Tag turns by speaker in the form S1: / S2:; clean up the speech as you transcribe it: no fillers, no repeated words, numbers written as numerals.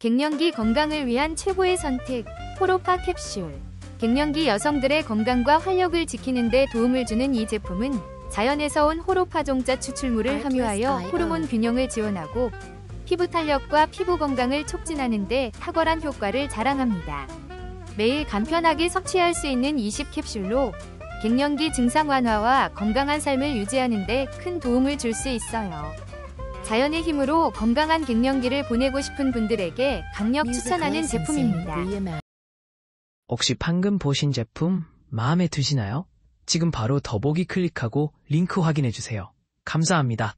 S1: 갱년기 건강을 위한 최고의 선택, 호로파 캡슐. 갱년기 여성들의 건강과 활력을 지키는 데 도움을 주는 이 제품은 자연에서 온 호로파종자 추출물을 함유하여 호르몬 균형을 지원하고 피부 탄력과 피부 건강을 촉진하는 데 탁월한 효과를 자랑합니다. 매일 간편하게 섭취할 수 있는 20캡슐로 갱년기 증상 완화와 건강한 삶을 유지하는 데 큰 도움을 줄 수 있어요. 자연의 힘으로 건강한 갱년기를 보내고 싶은 분들에게 강력 추천하는 제품입니다.
S2: 혹시 방금 보신 제품 마음에 드시나요? 지금 바로 더보기 클릭하고 링크 확인해주세요. 감사합니다.